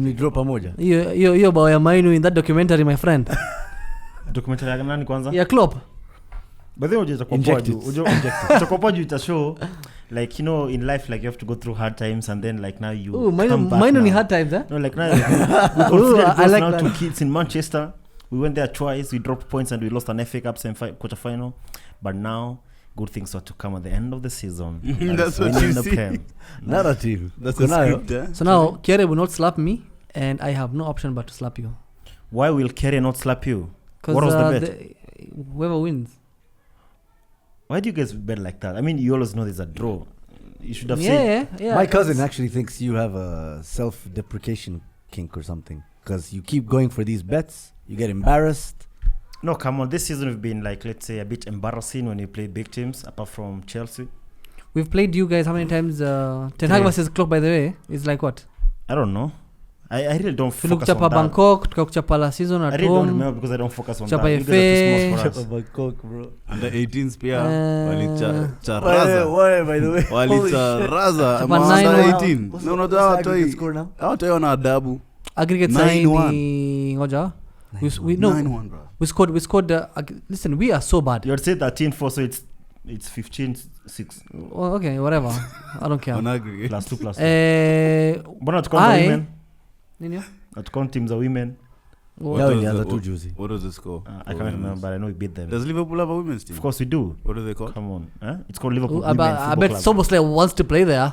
mlidrop pamoja. Hiyo bao ya Mainu in that documentary, my friend. Documentary ya nani kwanza? Ya Klopp. But then utakopoa ita show like, you know, in life, like you have to go through hard times and then like now you come back. Mainu ni hard times, eh? No, like now I like now 2 kids in Manchester. We went there twice, we dropped points and we lost an FA Cup quarter final. But now good things are to come at the end of the season. That's what you see. Narrative. That's a script, eh? So now Kere will not slap me and I have no option but to slap you. Why will Kere not slap you? What was the bet? Whoever wins. Why do you guys bet like that? I mean, you always know there's a draw. You should have said. Yeah. My cousin actually thinks you have a self-deprecation kink or something. Because you keep going for these bets. You get embarrassed. No, come on. This season we've been like, let's say, a bit embarrassing when you play big teams, apart from Chelsea. We've played you guys how many times? Ten Hag versus Klopp, by the way, is like what? I don't know. I really don't focus on that. Bangkok, tukakuchapa la season at home. I really don't remember because I don't focus on Chapa that. FA. Chapa Bangkok, bro. Under 18s pia walicharaza. Why, by the way? Walicharaza. Chapa Under 9-1. 18. No, hawatoi wana adabu. Aggregate 9-1. Ngoja. We 9-1, bro. We scored listen, we are so bad. You would say 13-4, so it's 15-6. Well, okay, whatever. I don't care. On aggregate. +2. But not count the women. Nini? Not count teams of women. What was the score? I can't remember, but I know we beat them. Does Liverpool have a women's team? Of course we do. What do they call? Come on. Huh? It's called Liverpool I bet Soboslai wants to play there.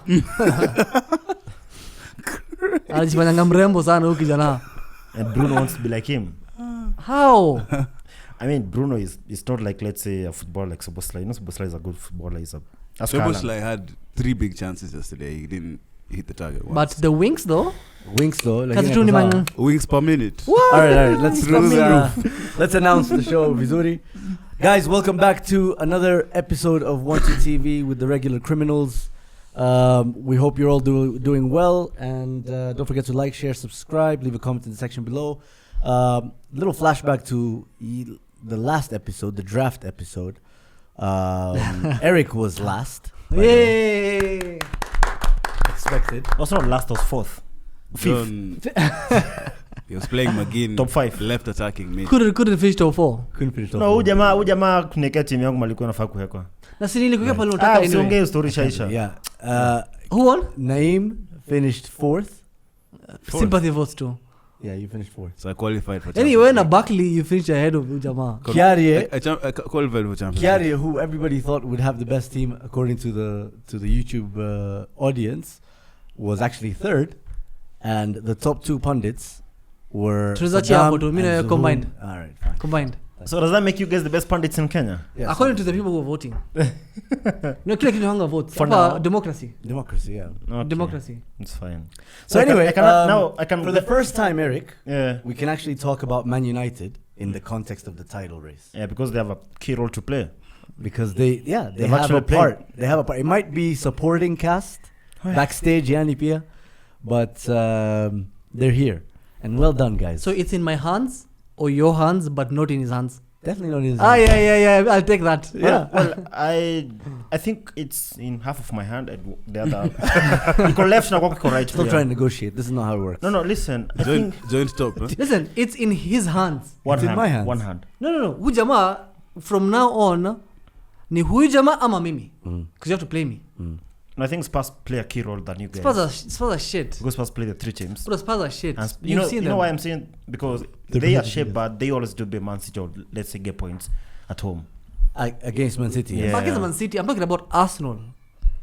Anajifanya mrembo sana huyu kijana. And Bruno wants to be like him. How? I mean, Bruno is not like, let's say, a footballer like Soboslai. You know, Soboslai is a good footballer. Soboslai had 3 big chances yesterday. He didn't hit the target once. But the wings though? Wings per minute. All right. Let's announce the show, Vizuri. Guys, welcome back to another episode of 1-2 TV with the regular criminals. We hope you're all doing well, and don't forget to like, share, subscribe, leave a comment in the section below. Little flashback to the last episode, the draft episode. Eric was last. Yay! Expected. Also not last, was 4th. 5th. He was playing McGinn. Top 5. Left attacking mid. Couldn't finish top 4. No, huyu jamaa kunekea timu yangu malikuwa nafaa kuwekwa. Na sisi nilikuwa pale unataka anyway. Usiongee story shaisha. Yeah. Who won? Naeem finished 4th. Sympathy votes too. Yeah, you finished 4th. So I qualified for anyway, na Buckley you finished ahead of Ujamaa. I qualified for Champions League. Kiarie, who everybody thought would have the best team according to the YouTube audience, was actually 3rd, and the top 2 pundits were combined. All right, fine. Combined. So does that make you guys the best pundits in Kenya? Yes. According to the people who are voting. No, kila kitu hanga vote. For now, democracy, yeah. Okay. Democracy. It's fine. So anyway, I can for the first time, Eric, we can actually talk about Man United in the context of the title race. Yeah, because they have a key role to play. Because they have a part. They have a part. It might be supporting cast, backstage, Yani Pia, but they're here. And well done, guys. So it's in my hands or your hands, but not in his hands? Definitely not in his hands. Yeah. I'll take that. Well, I think it's in half of my hand and the other. You go left, now go right. Stop trying to negotiate. This is not how it works. No, listen. Joint stop. Huh? Listen, it's in his hands. It's in my hands. One hand. No. Huyu jamaa, from now on, ni huyu jamaa ama mimi. Because you have to play me. No, I think Spurs play a key role than you guys. Spurs are shit. Because Spurs play the 3 teams. But Spurs are shit. And you know why I'm saying? Because they are shit, but they always do beat Man City or let's say get points at home. Against Man City. Yeah. Against Man City. I'm talking about Arsenal.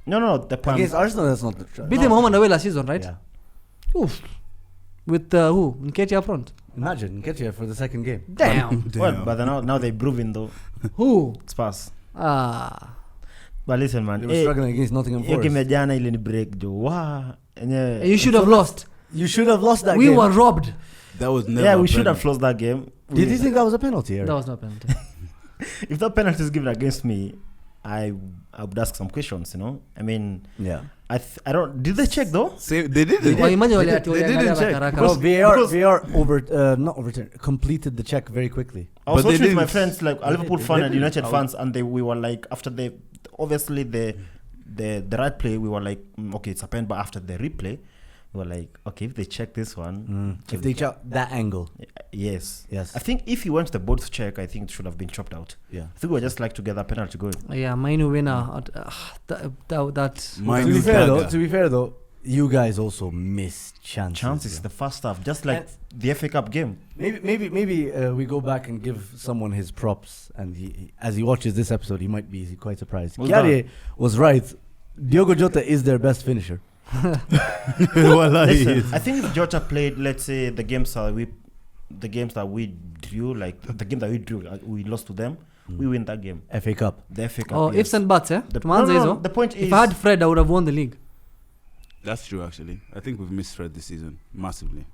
No. The point. Against Arsenal, that's not the truth. Beat them home and away last season, right? Yeah. Oof. With who? Nketiah up front. Imagine Nketiah for the second game. Damn. Well, but now they're proving though. Who? Spurs. But listen, man. They were struggling against Nottingham Forest. Game jana ile ni break jo. Wow. You should have lost. You should have lost that game. We were robbed. That was never. Yeah, we should have lost that game. Did you think that was a penalty? That was not a penalty. If that penalty is given against me, I would ask some questions. You know, I mean, yeah. I don't. Did they check though? They didn't. They didn't check. Because VAR not overturned. Completed the check very quickly. I was watching with my friends, like Liverpool fan and United fans, and we were like, after obviously the right play, we were like, okay, it's a pen, but after the replay, we were like, okay, if they check this one, If they check that angle, yes. yes. I think if you went to the board to check, I think it should have been chopped out. Yeah. I think we were just like to get that penalty going. Yeah, Mainu winner. That Mine To be is fair though, you guys also missed chances. Chances yeah. the first half, just like And- the FA Cup game. Maybe we go back and give someone his props, and he, as he watches this episode, he might be quite surprised. What's Kiare was right. Diogo Jota is their best finisher. Listen, I think if Jota played, let's say the games that we drew, like the game that we drew, we lost to them, we win that game. FA Cup. The FA Cup. Oh, yes. ifs and buts, eh? The point is, If I had Fred, I would have won the league. That's true, actually. I think we've missed Fred this season massively.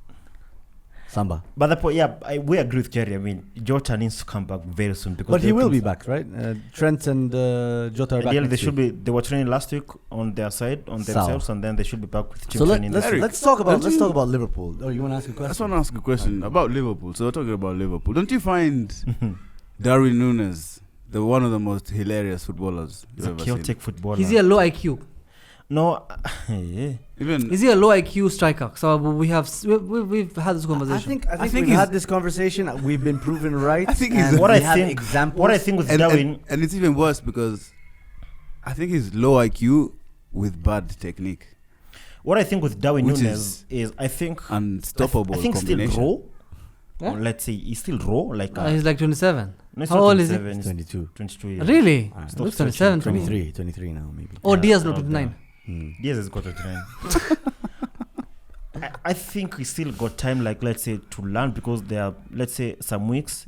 Samba. but the point, we agree with Kerry. I mean, Jota needs to come back very soon because. But he will be things- back, right? Trent and Jota are back. Ideally, they next should week. be. They were training last week on their side, on Sawa. themselves, and then they should be back with team So training. this week. let's talk about don't you- Liverpool. Oh, you want to ask a I just question? want to ask a question about Liverpool. So we're talking about Liverpool. Don't you find Darwin Nunez one of the most hilarious footballers He's you've a ever chaotic footballer. Is he a low IQ? No, yeah. seen? Even Is he a low IQ striker? So we've had this I conversation. think think we've he's- had this conversation. We've been proven right. I think he's- and What we I have think- examples. What I think with Darwin, and it's even worse because I think he's low IQ with bad technique, Darwin which Nunez is, I think, unstoppable I think still combination. raw. Yeah? Or let's say he's still raw. Like He's like 27. no, it's How not old is he? 27, it's 22, 22 years. Really? Ah, Stop Looks stretching. 27 to me. 23 now maybe. Oh, Yeah, Diaz not around 29. Yes, it's got 29. I think we still got time, like let's say, to learn because there are, let's say, some weeks.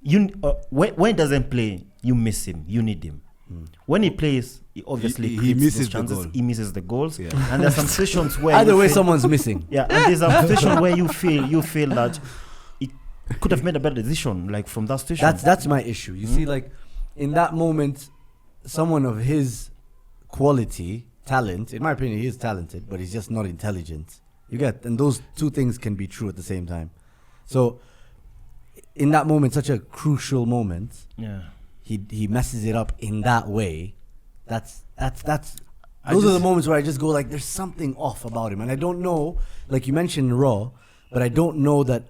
When he doesn't play, you miss him. You need him. When he plays, he obviously He creates misses those the chances. goal. He misses the goals, Yeah. and there's some situations where Either you way, feel- someone's missing. Yeah, and there's a situation where you feel that it could have made a better decision, like from that situation. That's my issue. You see, like in that moment, someone of his quality, talent. In my opinion, he is talented, but he's just not intelligent. You get, and those two things can be true at the same time. So, in that moment, such a crucial moment, Yeah. he messes it up in that way. That's I those are the just- moments where I just go like, there's something off about him, and I don't know. Like you mentioned, Raw, but I don't know that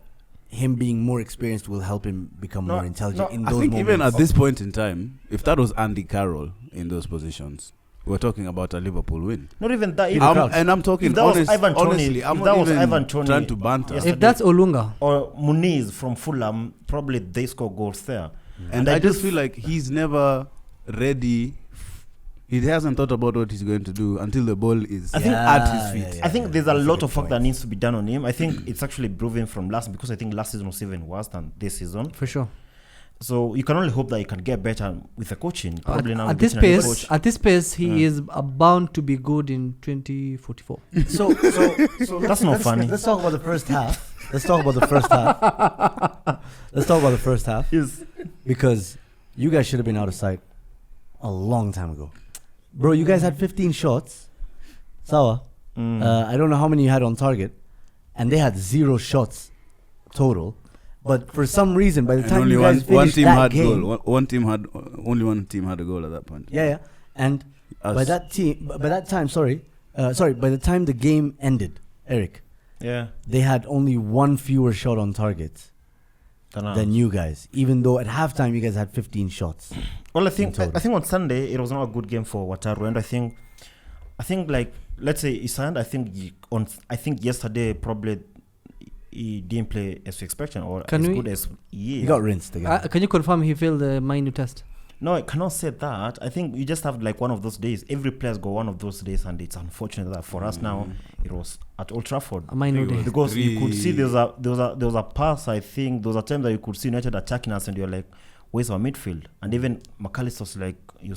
him being more experienced will help him become No, more intelligent no, in I those think moments. even at this point in time, if that was Andy Carroll in those positions, we're talking about a Liverpool win. Not even that. Peter Crouch. And I'm talking If that was Ivan Toney- honestly. if I'm that not was even Ivan Toney trying to banter. yesterday- If that's Olunga, or Muniz from Fulham, probably they score goals there. And I just feel like he's never ready. He hasn't thought about what he's going to do until the ball is I think- at his feet. I think there's a That's a lot good of work that point. needs to be done on him. I think it's actually improving from last, because I think last season was even worse than this season. for sure. So you can only hope that he can get better with the coaching. Probably now At this getting a new pace, coach. he is bound to be good in 2044. So That's not funny. Let's talk about the first half. Let's talk about the first half. Let's talk about the first half. Yes. Because you guys should have been out of sight a long time ago. Bro, you guys had 15 shots. Sawa. I don't know how many you had on target. And they had 0 shots total. But for some reason, by the And time only you guys one finished team that had game, goal. Only one team had a goal at that point. yeah. And Us. by that time, by the time the game ended, Eric, Yeah. they had only 1 fewer shot on target than you guys. Even though at halftime you guys had 15 shots. Well, I in think total. I think on Sunday it was not a good game for Wataru, and I think like, let's say Isan, I think yesterday probably he didn't play as we expected, or Can as we- good as he He is. got rinsed again. Can you confirm he failed the minor test? No, I cannot say that. I think you just have like one of those days. Every player's got one of those days, and it's unfortunate that for us now it was at Old Trafford. A minor I think it day. was Because you could see there was a pass. I think there was a time that you could see United attacking us, and you're like, "Where's our midfield?" And even McAllister was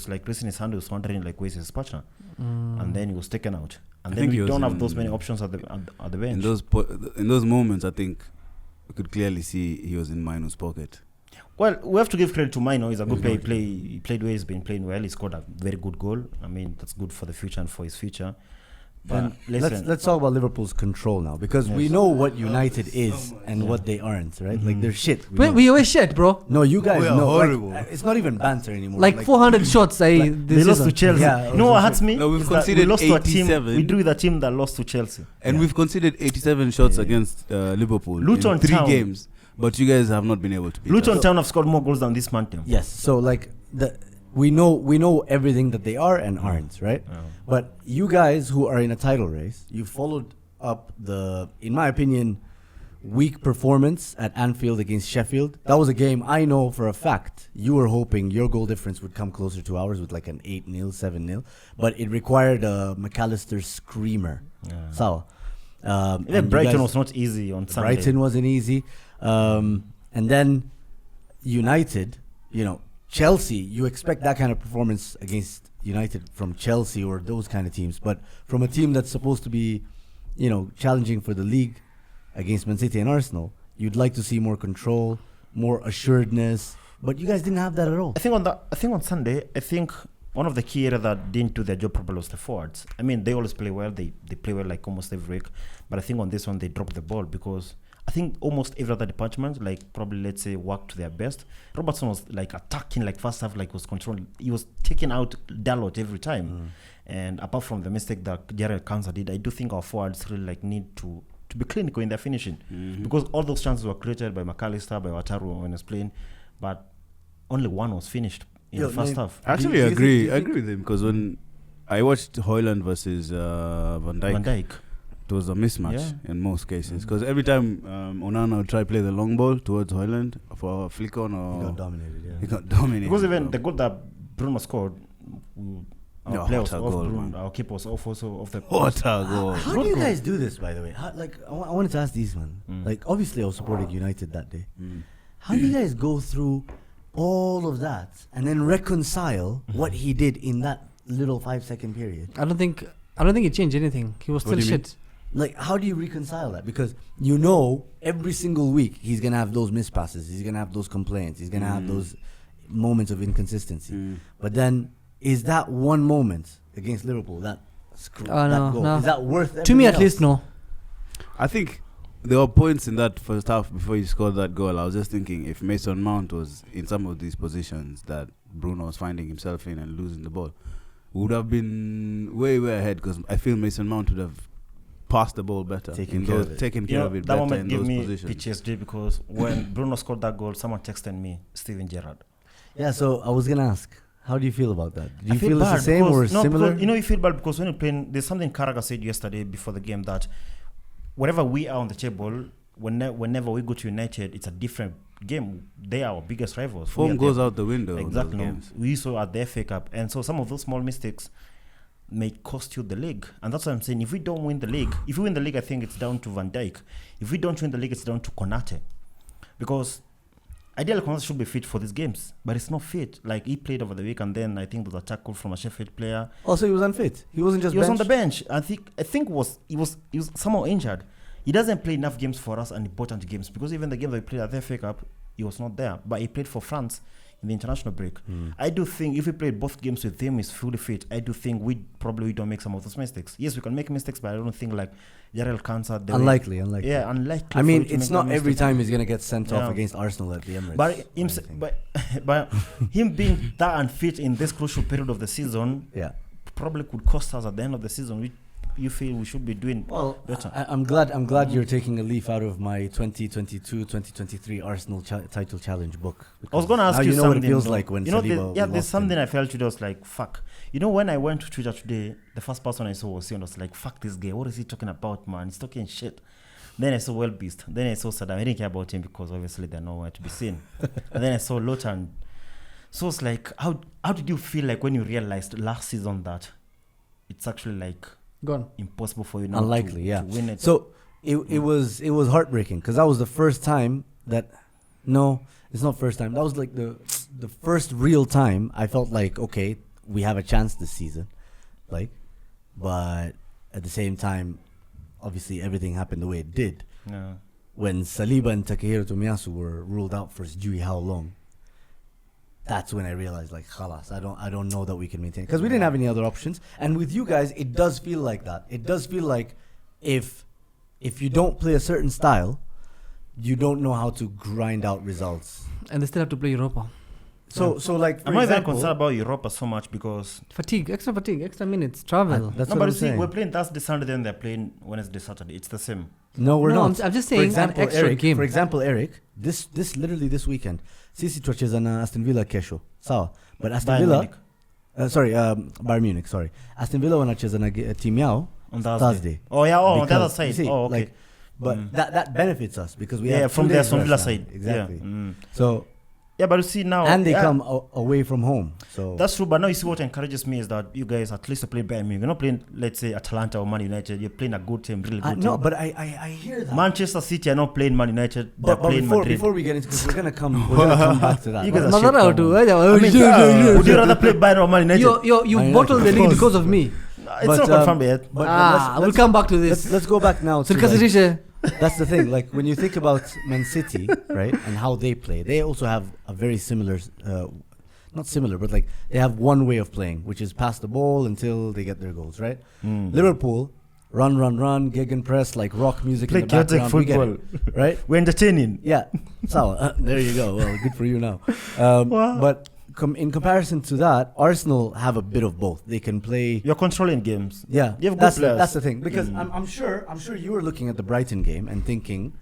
like raising his hand. He was wondering like, "Where's his partner?" And then he was taken out. And I then think he we was don't have in- those many options at the bench. In those moments, I think we could clearly see he was in Minu's pocket. Well, we have to give credit to Mino. He's a good player. He played where he's been playing well. He scored a very good goal. I mean, that's good for the future and for his future. Then listen. let's talk about Liverpool's control now, because we Yes. know what United is and what they aren't, right? Like they're shit. We know. We always shit, bro. No, you guys We are know. horrible. Like, it's not even banter anymore. Like 400 shots. They This lost to season. Chelsea. Yeah, You know what hurts me? No, we've Is that conceded we lost to a team. 87. We drew with a team that lost to Chelsea. And we've conceded 87 shots against Liverpool Luton in 3 Town. games. But you guys have not been able to beat Luton us. Town have scored more goals than this man team. Yes. So like we know everything that they are and aren't, right? But you guys who are in a title race, you followed up the, in my opinion, weak performance at Anfield against Sheffield. That was a game I know for a fact you were hoping your goal difference would come closer to ours with like an 8-0, 7-0, but it required a McAllister screamer. So, Even and Brighton you guys- was not easy on Sunday. Brighton wasn't easy. And then United, Chelsea, you expect that kind of performance against United from Chelsea or those kind of teams. But from a team that's supposed to be, challenging for the league against Man City and Arsenal, you'd like to see more control, more assuredness. But you guys didn't have that at all. I think on Sunday, one of the key areas that didn't do their job properly was the forwards. I mean, they always play well. They play well like almost every week. But I think on this one, they dropped the ball because I think almost every other department, like probably let's say, worked to their best. Robertson was like attacking, like first half, like was controlling. He was taking out Dalot every time. And apart from the mistake that Jarrell Kansa did, I do think our forwards really like need to be clinical in their finishing, because all those chances were created by McAllister, by Wataru when he was playing, but only one was finished in the first half. Actually, Do I you agree. think- I agree with him because when I watched Hoyland versus Van Dijk, Van Dijk. it was a mismatch Yeah. in most cases. Because every time Onana would try to play the long ball towards Hoyland for a flick on, He or got dominated, yeah. he got dominated. Because even the goal that Bruno scored, our Yeah, player was what a off, goal, Bruno, man. our keeper was off also off the What a goal! How do you guys do this, by the way? I wanted to ask these, man. Like, obviously, I was supporting United that day. How do you guys go through all of that and then reconcile what he did in that little 5-second period? I don't think it changed anything. He was What still do you mean? shit. Like, how do you reconcile that? Because every single week he's gonna have those mispasses, he's gonna have those complaints, he's gonna have those moments of inconsistency. But then, is that one moment against Liverpool, that No, goal, no. is that worth To me, everything at least, else? no. I think there were points in that first half before you scored that goal. I was just thinking if Mason Mount was in some of these positions that Bruno was finding himself in and losing the ball, we would have been way ahead, because I feel Mason Mount would have passed the ball better, Taken care of it. taken You care know, of it that better in moment gave those me positions. PTSD because when Bruno scored that goal, someone texted me, Steven Gerrard. Yeah, so I was gonna ask, how do you feel about that? Do I you feel it's the bad same or because- no, similar? because, you feel bad because when you're playing, there's something Carragher said yesterday before the game that wherever we are on the table, whenever we go to United, it's a different game. They are our biggest rivals. Form We are goes their- out the window. in those Exactly. games. We saw at the FA Cup. And so some of those small mistakes may cost you the league. And that's what I'm saying. If we don't win the league, if we win the league, I think it's down to Van Dijk. If we don't win the league, it's down to Konate. Because ideally, Konate should be fit for these games, but it's not fit. Like, he played over the week, and then I think there was a tackle from a Sheffield player. Also, he was unfit. He wasn't just He was on benched. the bench. I think he was somehow injured. He doesn't play enough games for us and important games, because even the game that we played at the FA Cup, he was not there. But he played for France in the international break. I do think if we played both games with him, he's fully fit. I do think we don't make some of those mistakes. Yes, we can make mistakes, but I don't think like Jarrell Kansa. Unlikely. Yeah, unlikely. I for mean, you to it's make not that every mistake. time he's gonna get sent off Yeah. against Arsenal at the Emirates. But him, or anything. but him being that unfit in this crucial period of the season yeah. probably could cost us at the end of the season. You feel we should be doing Well, better. I'm glad you're taking a leaf out of my 2022-2023 Arsenal title challenge book. I was going to ask now you know something. what it feels though. like when you know, Saliba there's lost something him. I felt today. I was like, fuck. You know, when I went to Twitter today, the first person I saw was you. And I was like, fuck this guy. What is he talking about, man? He's talking shit. Then I saw Well Beast. Then I saw Saddam. I didn't care about him because obviously they're nowhere to be seen. And then I saw Lotan. So it's like, how did you feel like when you realized last season that it's actually like Gone. impossible for you now Unlikely, to yeah. win it? So it was heartbreaking because that was the first time that no, it's not first time. That was like the first real time I felt like, okay, we have a chance this season, like, but at the same time, obviously everything happened the way it did. Yeah. When Saliba and Takehiro Tomiyasu were ruled out for Dewey how long? that's when I realized, like, khalas, I don't know that we can maintain, because we didn't have any other options. And with you guys, it does feel like that. It does feel like if you don't play a certain style, you don't know how to grind out results. And they still have to play Europa. So like, for I'm not even example, concerned about Europa so much because Fatigue, extra minutes, travel. that's no, what but I'm you see, saying. we're playing Thursday, Sunday, then they're playing Wednesday, Saturday. It's the same. No, we're No, not. I'm just For saying example, an extra Eric, game. For example, Eric, this literally this weekend, sisi tuacheza na Aston Villa kesho, sawa? But Aston Bayern Villa, Munich. Bayern Munich, sorry. Aston Villa wanacheza na team yao On Thursday. Oh yeah, on the Because, other side. you see, Oh okay. like, but that benefits us because we Yeah, have from 2 the days Aston Villa rest now. side. Exactly. Yeah. So Yeah, but you see now, and they yeah, come away from home. So That's true, but now you see what encourages me is that you guys at least are playing Bayern Munich. You're not playing, let's say, Atalanta or Man United. You're playing a good team, really good team. no, but I hear that. Manchester City are not playing Man United. They're but playing Madrid. before we get into, because we're gonna come back to that. You guys are But- shit, Mazara come to- on. Would you rather play Bayern or Man United? You I know, bottled the of league course. because of me. It's but, not confirmed yet. but We'll come back to this. Let's go back now. To like, Sirkasirishe. that's the thing. Like when you think about Man City, right, and how they play, they also have a very similar, not similar, but like they have one way of playing, which is pass the ball until they get their goals, right? Liverpool, run, gegenpress, like rock music Play in the background. chaotic We get football. it, right? We're entertaining. Yeah. So there you go. Well, good for you now. Wow. But in comparison to that, Arsenal have a bit of both. They can play. You're controlling games. Yeah, You have good that's players. that's the thing, because I'm sure you were looking at the Brighton game and thinking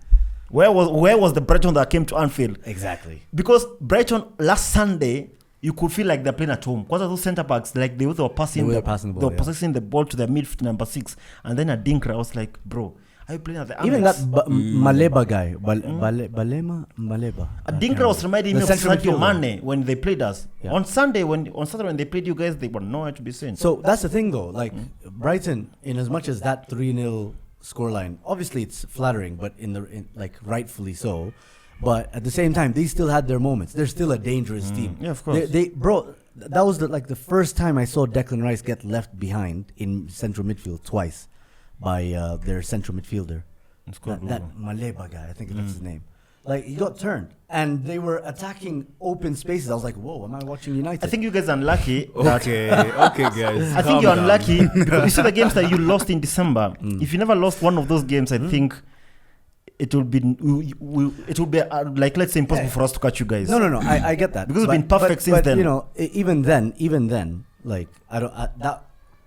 Where was the Brighton that came to Anfield? exactly. Because Brighton last Sunday, you could feel like they're playing at home. Because of those centre backs, like they were passing, They were passing the ball, they were yeah. possessing the ball to their midfield number 6, and then at Dinkra, I was like, bro, are you playing at the Even Amex? that Maleba guy, Maleba. Dinkra was reminding The me of central Sadio midfielder. Mane when they played us. Yeah. On Saturday when they played you guys, they were nowhere to be seen. So that's the thing, though. Like Brighton, in as much as that 3-0 scoreline, obviously it's flattering, but like rightfully so. But at the same time, they still had their moments. They're still a dangerous team. Yeah, of course. That was the first time I saw Declan Rice get left behind in central midfield twice by their central midfielder. It's called That Bruno. Maleba guy, I think that's his name. Like he got turned, and they were attacking open spaces. I was like, "Whoa, am I watching United?" I think you guys are unlucky. that- Okay, guys. I think calm you're down. unlucky because you see the games that you lost in December. If you never lost one of those games, I think it will be like, let's say, impossible for us to catch you guys. No. I get that Because we've been perfect since then. You know, even then, like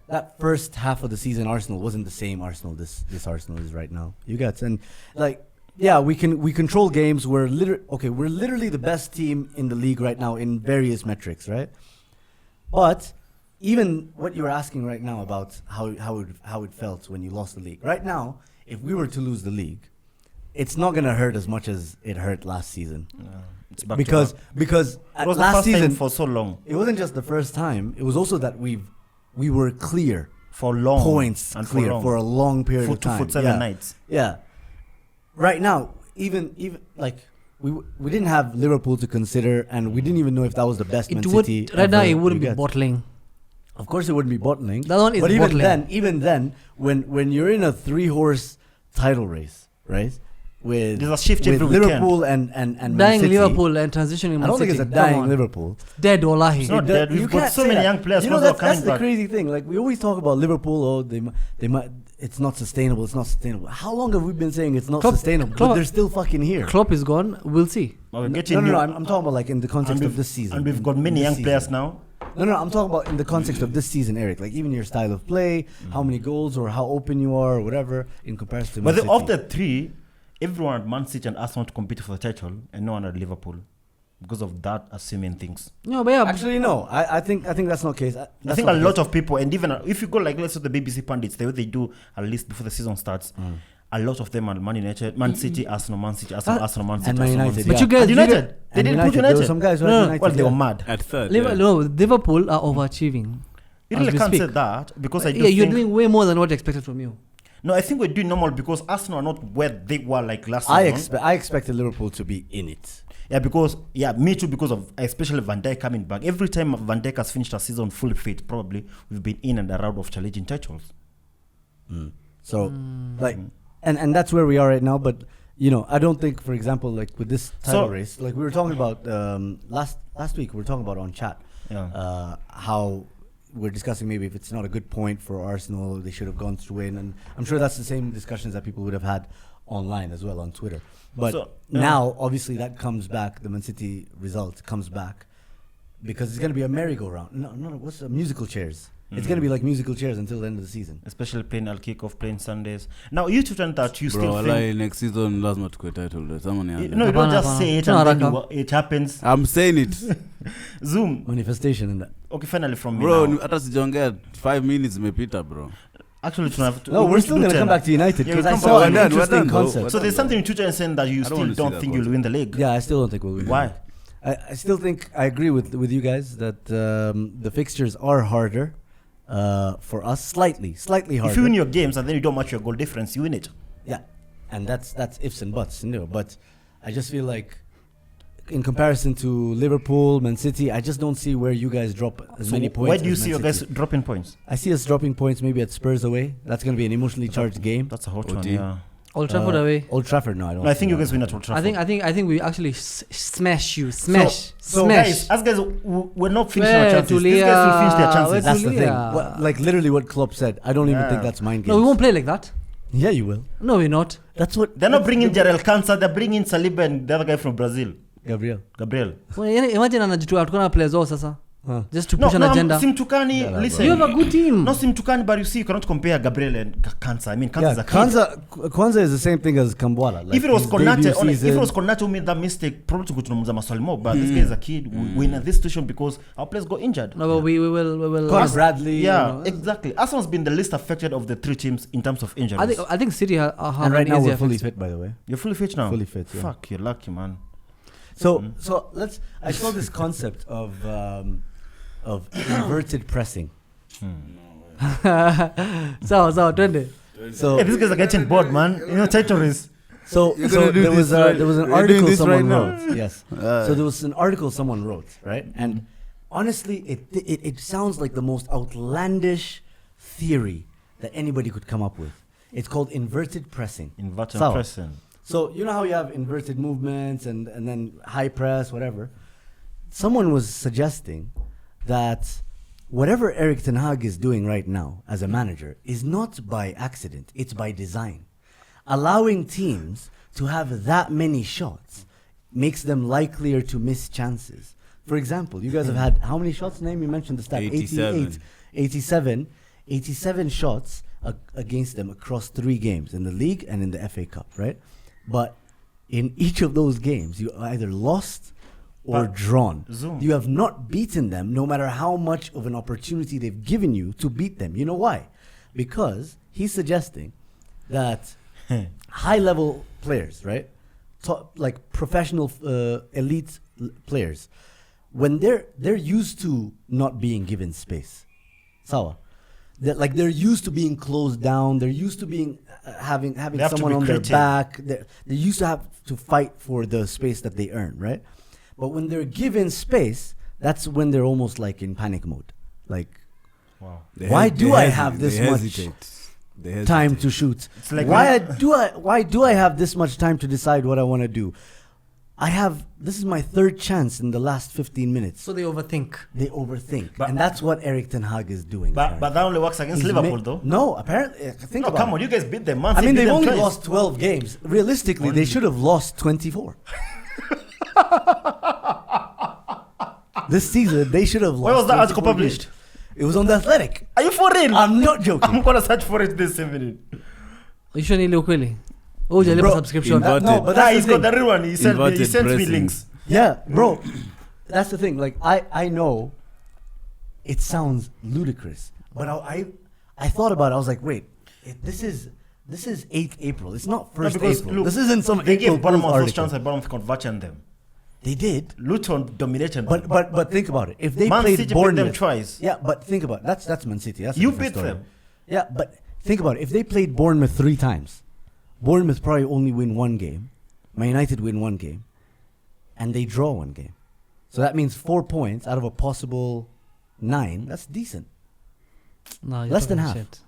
that first half of the season, Arsenal wasn't the same Arsenal this Arsenal is right now. You get, and like, yeah, we control games. We're literally the best team in the league right now in various metrics, right? But even what you were asking right now about how it felt when you lost the league. Right now, if we were to lose the league, it's not gonna hurt as much as it hurt last season. It's back to Because back. at It was the last first time season for so long, it wasn't just the first time. It was also that we were clear for long points and clear for a long period for of time. 7 nights. Yeah. Right now, even like we didn't have Liverpool to consider, and we didn't even know if that was the best Man City. Right now, ever. it wouldn't You be get. bottling. Of course, it wouldn't be bottling. That one is but bottling. even then, when you're in a 3-horse title race, right? With There's a shift with every weekend. Liverpool and Man Dying City. Liverpool and transitioning I Man don't think City. it's a Come dying on. Liverpool. Dead, wallahi. It's not dead. We've You got can't so say many that. young players. You know, most are that's coming the back. crazy thing. Like we always talk about Liverpool. Oh, they might. It's not sustainable. It's not sustainable. How long have we been saying it's not sustainable? But they're still fucking here. Klopp is gone. We'll see. Well, we're No, getting new- I'm talking about like in the context of this season. and we've got In many this young season. players now. No, I'm talking about in the context of this season, Eric. Like even your style of play, how many goals or how open you are or whatever in comparison to Man But City. of the three, everyone at Man City and Arsenal to compete for the title, and no one at Liverpool, because of that assuming things. No, but yeah, Actually, no. I think that's not the case. I think a lot of people, and even if you go like let's say the BBC pundits, the way they do at least before the season starts, a lot of them are Man United, Man City, Arsenal, Man City, Arsenal, Arsenal, Man City, and Man Arsenal, United, City. But you guys- And you United, guys- they didn't put There were United. some guys who No, had no. United. Well, they were yeah. mad. At third. No, Liverpool are overachieving. You as really we can't say speak. that because I do Yeah, you're think. doing way more than what expected from you. No, I think we're doing normal because Arsenal are not where they were like last I season. expected Liverpool to be in it. Yeah, me too, because of especially Van Dijk coming back. Every time Van Dijk has finished a season fully fit, probably we've been in and around of challenging titles. So, like, and that's where we are right now. But I don't think, for example, like with this title So- race, like we were talking about last week, we were talking about on chat how we're discussing maybe if it's not a good point for Arsenal, they should have gone to win, and I'm sure that's the same discussions that people would have had online as well on Twitter. But now, obviously, that comes back. The Man City result comes back because it's going to be a merry-go-round. No, what's musical chairs? It's going to be like musical chairs until the end of the season. Especially playing Al Kickoff, playing Sundays. Now, you two turn that you still Bro, think... like next season lazima tukue title. Someone else. No, you don't just say it and then it happens. I'm saying it. Zoom. Manifestation in that. Okay, finally from me Bro, now. hata sijaongea 5 minutes imepita, bro. Actually, No, we're still going to come back to United Yeah, because we'll I come saw back. an We're done, interesting we're done, concept. though. So there's something in Twitter saying that you I don't still wanna see don't that think you'll concept. win the league. Yeah, I still don't think we'll win. Why? I still think I agree with you guys that the fixtures are harder for us, slightly harder. If you win your games and then you don't match your goal difference, you win it. Yeah, and that's ifs and buts, But I just feel like, in comparison to Liverpool, Man City, I just don't see where you guys drop as many points. Where do you as see Man your guys City. dropping points? I see us dropping points maybe at Spurs away. That's going to be an emotionally charged game. That's a hot OT. one, yeah. Old Trafford away. Old Trafford, no, I don't. No, I think see you that. guys win at Old Trafford. I think we actually smash you. So Smash. guys, as guys, we're not finishing our chances. These guys will finish their chances. That's the thing. Tulia. Like literally what Klopp said. I don't even Yeah. think that's mind games. No, we won't play like that. Yeah, you will. No, we're not. That's what They're not bringing Jarel Kansa, they're bringing Saliba and the other guy from Brazil, Gabriel. Gabriel. Well, imagine anajitua tukana players wao sasa. Huh. Just to No, push an no, agenda. Simtukani, Yeah, listen. You have a good team. No, Simtukani, but you see, you cannot compare Gabriel and Kansa. I mean, Kansa is a kid. Kwanza is the same thing as Kambwala. Like If it was his Konate, debut honest, if it season- was Konate who made that mistake, probably tunamza maswali more. But this guy is a kid. We're in this situation because our players got injured. No, but we will. Connor Bradley. Yeah, exactly. Arsenal's been the least affected of the three teams in terms of injuries. I think City have And right an now easier we're fully fix. fit, by the way. You're fully fit now. Fully fit. Yeah. Fuck, you're lucky, man. So let's. I saw this concept of inverted pressing. Sawa, twende. So Hey, these guys are getting bored, man. You know, territories. So, You're so gonna do there was this right- there was an you're doing article this someone right now? wrote. Yes. So there was an article someone wrote, right? And honestly, it sounds like the most outlandish theory that anybody could come up with. It's called inverted pressing. Inverted Sawa. pressing. So you know how you have inverted movements and then high press, whatever. Someone was suggesting that whatever Erik ten Hag is doing right now as a manager is not by accident, it's by design. Allowing teams to have that many shots makes them likelier to miss chances. For example, you guys have had how many shots? Name, you mentioned the stat. 87. 87 shots against them across 3 games in the league and in the FA Cup, right? But in each of those games, you either lost or But drawn. Zoom. You have not beaten them, no matter how much of an opportunity they've given you to beat them. You know why? Because he's suggesting that high-level players, right, like professional elite players, when they're used to not being given space, sawa. They're used to being closed down. They're used to being having They have to someone be on their creative. back. They're used to have to fight for the space that they earn, right? But when they're given space, that's when they're almost like in panic mode. Like, Wow. why do I have this much time to shoot? It's like Why do I have this much time to decide what I want to do? This is my third chance in the last 15 minutes. So they overthink. They overthink. But- and that's what Erik ten Hag is doing. But that only works against He's Liverpool, ma- though. No, apparently. Think No, about come it. on, you guys beat them, man. I mean, Beat they've them only twice. lost 12 games. Realistically, they should have lost 24. This season, they should have lost. Where was that article 24 published? games. It was on The Athletic. Are you for real? I'm not joking. I'm gonna search for it this evening. You sure ile ukweli? Oh, jalipa Bro, subscription. inverted. No, but Nah, that's he's the got thing. the real one. He sent me Inverted me pressing. links. Yeah, bro. That's the thing. Like, I know it sounds ludicrous, but I thought about it. I was like, wait, this is 8th April. It's not 1st because, April. look, This isn't some They April gave Bournemouth Fool's first article. chance at Bournemouth converting them. They did. Luton dominated them. But think about it. If they Man played City beat Bournemouth them twice. Yeah, but think about it. That's Man City. That's a You different beat story. them. Yeah, but think about it. If they played Bournemouth 3 times, Bournemouth probably only win 1 game. Man United win 1 game, and they draw 1 game. So that means 4 points out of a possible 9. That's decent. No, you're Less than talking half. shit.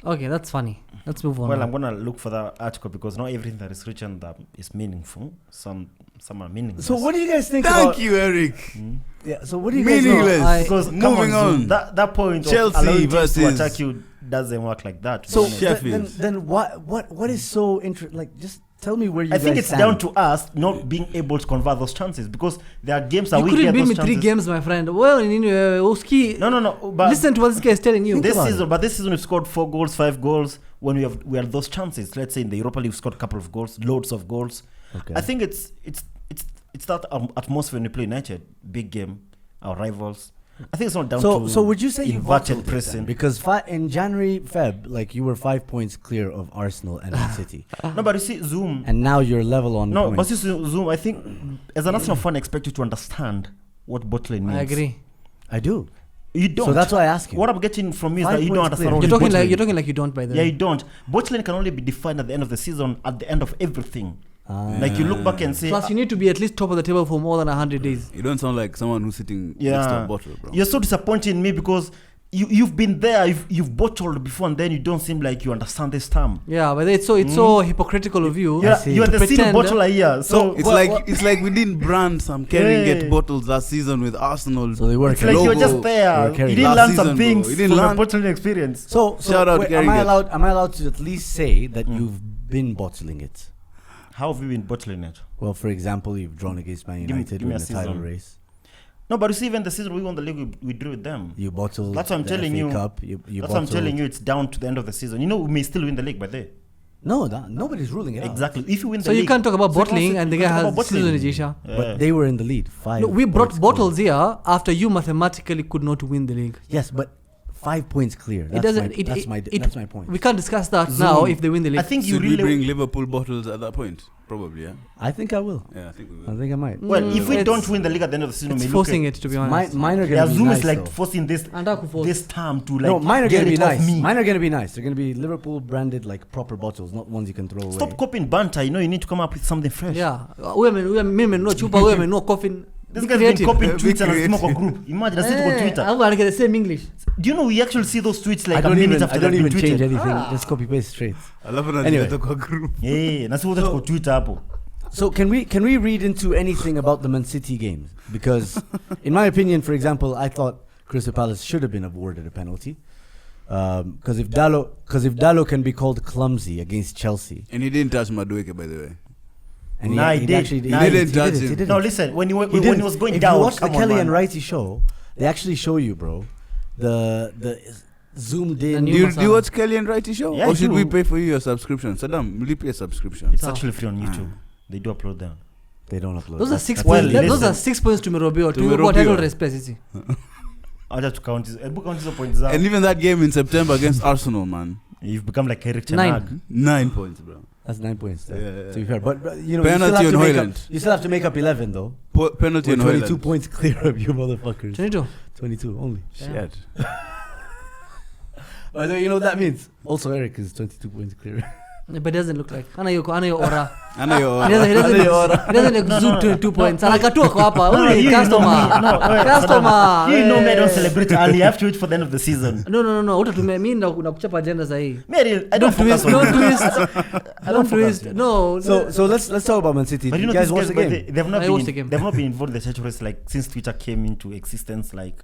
Okay, that's funny. Let's move on. Well, now. I'm gonna look for that article because not everything that is written that is meaningful. Some are meaningless. So what do you guys think Thank about? you, Eric. Yeah. So what do you guys Meaningless. know? Because come Moving on, on. Zoom, that point Chelsea of allowing teams to versus- attack you doesn't work like that. So to be honest. Sheffield. then what is so interesting? Like, just tell me where you I guys think it's stand. down to us not being able to convert those chances because there are games that You we couldn't get beat those me chances. 3 games, my friend. Well, Uski. No. But Listen to what this guy is telling you. this about season, we've scored 4 goals, 5 goals. When we have those chances, let's say in the Europa League, we've scored a couple of goals, loads of goals. Okay. I think it's that atmosphere when you play United, big game, our rivals. I think it's not down to So would you say you inverted bottled it then? pressing. Because in January, Feb, like you were 5 points clear of Arsenal and Man City, No, but you see, Zoom. and now you're level on No, but points. you see, Zoom. I think as an Arsenal fan, I expect you to understand what bottling means. I agree. I do. You don't. So that's why I ask you. What I'm getting from you is 5 that you don't points understand. clear. what You're talking bottling. like you don't, by the Yeah, way. you don't. Bottling can only be defined at the end of the season, at the end of everything. Like you look back and say, Plus, you need to be at least top of the table for more than 100 days. You don't sound like someone who's sitting next to yeah, a bottle, bro. you're so disappointed in me because you've been there, you've bottled before, and then you don't seem like you understand this term. Yeah, but it's so hypocritical of you. Yeah, see. you're the senior Pretend, bottler here. So It's like we didn't brand some carrying Yeah. get bottles that season with Arsenal. So they work. it's like logo. you're just there. You're You carrying didn't last learn season, some bro. things You didn't from your learn- bottling experience. So Shout out wait, Gary am I Get. allowed? Am I allowed to at least say that you've been bottling it? How have you been bottling it? Well, for example, you've drawn against Man Give me- United give me in a the title season. race. No, but you see, even the season we won the league, we drew with them. You bottled. That's what I'm the telling FA you. Cup. You That's what I'm bottled- telling you. It's down to the end of the season. You know, we may still win the league by then. No, nobody's ruling it out. Exactly. If you win the So league, you can't talk about so you can't bottling say- and the you guy can't talk has about bottling. season Asia. Yeah. But they were in the lead. 5. No, we brought points bottles clear. here after you mathematically could not win the league. Yes, but 5 points clear. It doesn't. That's my point. We can't discuss that now if they win the league. I think you Should we really. bring Liverpool bottles at that point? Probably, yeah. I think I will. Yeah, I think we I will. think I might. Well, if we It's- don't win the league at the end of the season, It's we look forcing at, it, to be honest. Mine are Yeah, gonna be Zoom nice. is like though. forcing this term to like. No, mine are get gonna be it off nice. me. Mine are gonna be nice. They're gonna be Liverpool branded like proper bottles, not ones you can throw away. Stop copying banter. You know, you need to come up with something fresh. Yeah, women no chupa, women no coffin. This Be guy's been creative. copying Be tweets and a creative. smoke group. Imagine I see it on Twitter. I'm gonna get the same English. Do you know we actually see those tweets like I a don't minute even. after I don't they've even been change tweeted? anything. Just copy paste straight. Alafu na Anyway. zileta kwa group. Yeah, na sio kwa Twitter hapo. So can we read into anything about the Man City games? Because in my opinion, for example, I thought Crystal Palace should have been awarded a penalty. Because if Dallo can be called clumsy against Chelsea, And he didn't touch Madueke, by the way. and Nah, he did. actually Nah, he didn't touch He him. didn't. No, listen. When he He when didn't. he was going if down, you watch the come on, Kelly and man. Righty show, they actually show you, bro, the zoomed The in. new Do you Masala. watch Kelly and Righty show? Yeah, or I should do. we pay for you a subscription? Saddam, will you pay a subscription? It's Oh. actually free on YouTube. They do upload them. They don't upload. Those are That's- 6 well, points. Those listen. are 6 points to Mirobio. To Mirobio. what title respect is he? I'll just count his points out. And even that game in September against Arsenal, man. You've become like Eric Ten 9. Hag. 9 points, bro. That's 9 points. There, Yeah. To be fair, but you know, Penalty you still, on have to make Hoyland. up, you still have to make up 11 though. Penalty We're on 22 Hoyland. points clear of you motherfuckers. 22. 22 only. Shit. By the way, you know what that means? Also, Eric is 22 points clear. But it doesn't look like. Ana yo aura. I know you're. He doesn't exude 22 points. Anakatua kwa hapa. No, Huyu ni you know customer. me. No, wait, Customer. Saddam, you know me, I don't Eh. celebrate early. I have to wait for the end of the season. No. Utatumia mimi nakuchapa agenda sahi. Mary, I don't focus on Don't you. twist. I Don't don't focus twist. on you. No. So let's talk about Man City. But Did you know, you guys these watch guys, the but game? they've not I watched the game. been, they've not been involved in the title race like since Twitter came into existence. Like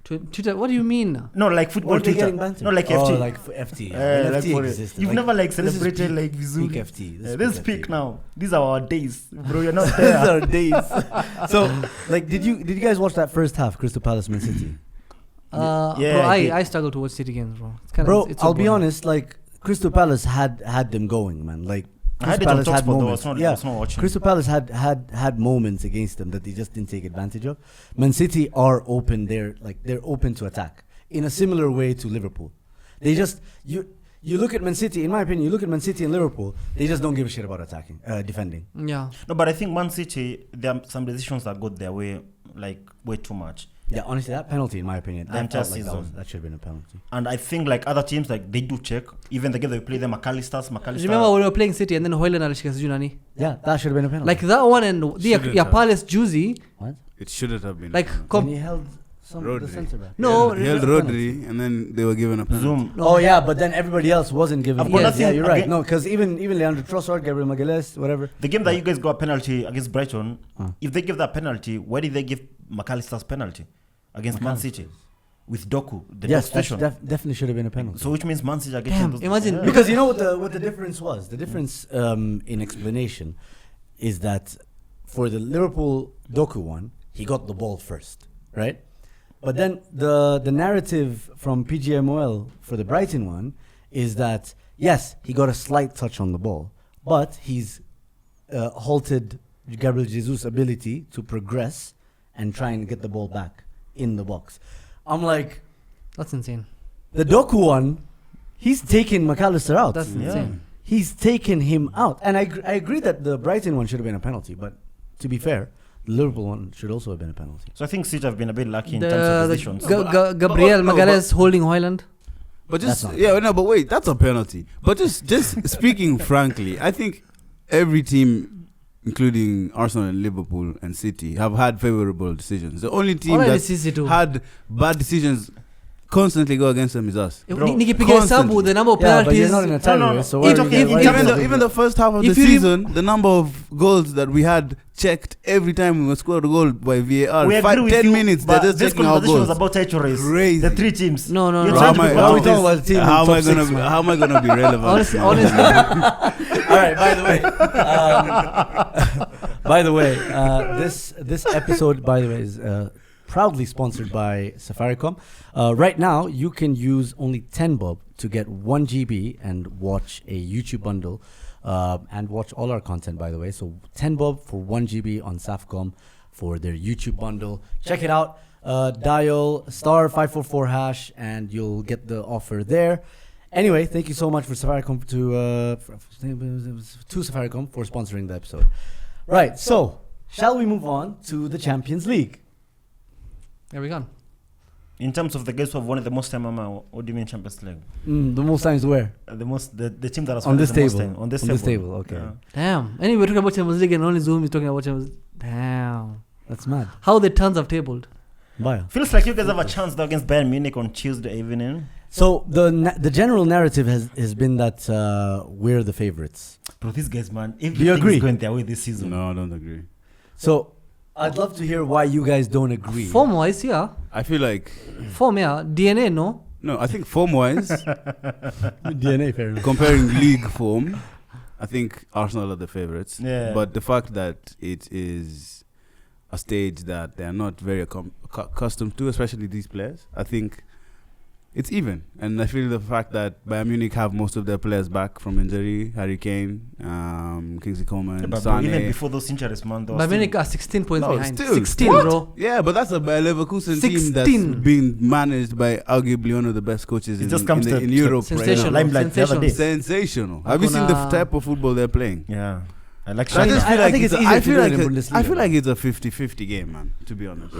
Twitter. What do you mean? no, like football Weren't they Twitter. getting banter? No, like oh, FT. like FT. Like FT for it. existed. You've never like this is celebrated peak- like Vizuri. peak FT. This is peak now. These are our days, bro. You're not These there. are days. So, like, did you guys watch that first half, Crystal Palace Man City? Yeah, Bro, I did. I struggle to watch City games, bro. It's kinda, Bro, it's so I'll be boring. honest. Like, Crystal Palace had them going, man. Like, I had Crystal it on Palace had Talksport though. I moments. was Yeah, not watching. Crystal Palace had moments against them that they just didn't take advantage of. Man City are open. They're open to attack in a similar way to Liverpool. They just you look at Man City. In my opinion, you look at Man City and Liverpool. They just don't give a shit about attacking, defending. Yeah. No, but I think Man City, there are some decisions that got their way, like way too much. Yeah, honestly, that penalty, in my opinion, The I entire felt like season. that should have been a penalty. And I think like other teams, like they do check. Even the game that we play them, McAllister. Remember when we were playing City and then Hoyland alishika sijui nani? Yeah, that should have been a penalty. Like that one and the Shouldn't yeah, have. Palace juicy. what? It shouldn't have been. Like When he held the Rodri. centre back. No, He held penalty. Rodri, and then they were given a penalty. Zoom. Oh yeah, but then everybody else wasn't given. I've got Yeah, nothing you're right. against- No, because even Leandro Trossard, Gabriel Magalhaes, whatever. The game that you guys got a penalty against Brighton, Huh. if they give that penalty, why did they give McAllister's penalty against Man City with Doku? The Yes, Doku that station. definitely should have been a penalty. So which means Man City are getting Damn, those. imagine- Because you know what the difference was? The difference in explanation is that for the Liverpool Doku one, he got the ball first, right? But then the narrative from PGMOL for the Brighton one is that, yes, he got a slight touch on the ball, but he's halted Gabriel Jesus' ability to progress and try and get the ball back in the box. I'm like, That's insane. the Doku one, he's taken McAllister out. That's insane. He's taken him out. And I agree that the Brighton one should have been a penalty, but to be fair, the Liverpool one should also have been a penalty. So I think City have been a bit lucky in terms of positions. Gabriel no, Magalhaes holding Hoyland. But That's just not- but wait, that's a penalty. But just speaking frankly, I think every team, including Arsenal and Liverpool and City, have had favorable decisions. The only team Already that City too. had bad decisions constantly go against them is us. Bro, Nikipiga hesabu constantly. the number of Yeah, but you're penalties. not in a tie no, race, so no. why If- are we if- getting- why if- are we Even the first half of the If you season, the number of goals that we had checked every time we scored a goal by VAR, We agree with 10 you, minutes, they're but just this checking our conversation was goals. about title race. Crazy. The three teams. No, no, You're no. trying to How be am I- part we of talking this. about the team in How am I top six, gonna man? how am I gonna be relevant? Honestly, All right. By the way, this episode, by the way, is proudly sponsored by Safaricom. Right now, you can use only 10 bob to get 1 GB and watch a YouTube bundle, and watch all our content. By the way, so 10 bob for 1 GB on Safcom for their YouTube bundle. Check it out. Dial *544# and you'll get the offer there. Anyway, thank you so much for Safaricom to Safaricom for sponsoring the episode. Right, so shall we move on to the Champions League? There we go. In terms of the guys who have won it the most time, Mama, what do you mean Champions League? The most times where? The team that has On won this it the most table. time. On this table, okay. Yeah. Damn. Anyway, we're talking about Champions League and only Zoom is talking about Champions League. Damn. That's mad. How the tons have tabled. Bayern. Feels like you guys have a chance though against Bayern Munich on Tuesday evening. So the general narrative has been that we're the favorites. Bro, these guys, man, you everything agree? is going their way this season. No, I don't agree. So I'd love to hear why you guys don't agree. Form wise, yeah. I feel like Form, yeah. DNA, no. no. I think form wise, DNA, fair enough. comparing league form, I think Arsenal are the favorites. Yeah. But the fact that it is a stage that they are not very accustomed to, especially these players, I think it's even. And I feel the fact that Bayern Munich have most of their players back from injury, Harry Kane, Kingsley Coman, But bro, Sane. even before those injuries, man, they were Bayern still- Munich are 16 points No, behind. still. 16, What? bro. Yeah, but that's a Bayer Leverkusen team that's 16. been managed by arguably one of the best coaches It in, just comes in, the- to- in to- Europe Sensational. right now. Limelight the other day. Sensational. Have you seen the Hakuna- type of football they're playing? Yeah. I like I Shaq. just feel like think it's it's easier I to feel do it like in it- Bundesliga. I feel like it's a 50-50 game, man, to be honest.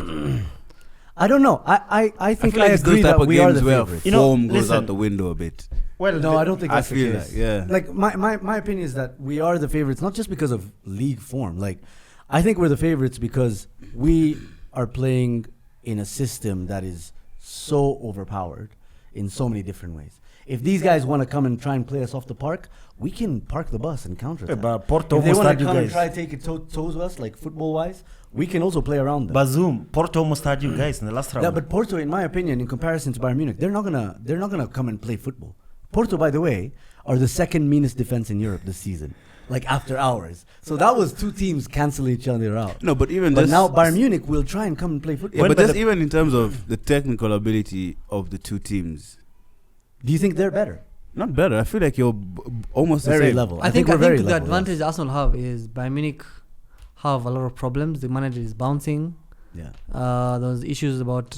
I don't know. I think feel like I it's agree those type that of we are games the where favorites. You know, form goes listen. out the window a bit. Well, No, I don't think I that's the feel case. like, yeah. Like my opinion is that we are the favorites, not just because of league form. Like I think we're the favorites because we are playing in a system that is so overpowered in so many different ways. If these guys want to come and try and play us off the park, we can park the bus and counter attack. but Porto If they almost want had to you come and guys. try to take it toes us, like football wise, we can also play around them. Bazoom, Porto almost had you guys in the last round. Yeah, but Porto, in my opinion, in comparison to Bayern Munich, they're not gonna come and play football. Porto, by the way, are the second meanest defense in Europe this season, like after ours. So that was two teams canceling each other out. No, but even But just now Bayern Munich will try and come and play football. yeah, but When just the- even in terms of the technical ability of the two teams, Do you think they're better? not better. I feel like you're almost the Very same. level. I think we're very the level, advantage yes. Arsenal have is Bayern Munich have a lot of problems. The manager is bouncing. Yeah. There was issues about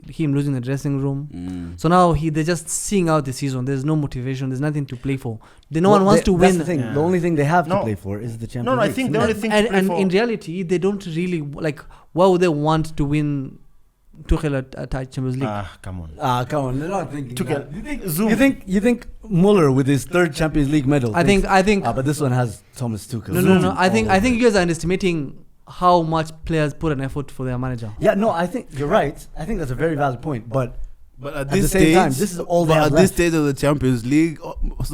him losing the dressing room. Mm. So now they're just seeing out the season. There's no motivation. There's nothing to play for. No Well, one wants to that's win. the thing. Yeah. The only thing they have to No. play for is the Champions No, I League. think the only thing to and play for. in reality, they don't really like. Why would they want to win Tuchel at Champions League? Come on. Come on, they're not thinking. Tuchel, that. You think? Zoom. You think Muller with his third Champions League medal? I think. but this one has Thomas Tuchel. No. I think you guys are underestimating how much players put an effort for their manager. Yeah, no, I think you're right. I think that's a very valid point. But But at the same time, this is all they have at this left. stage of the Champions League,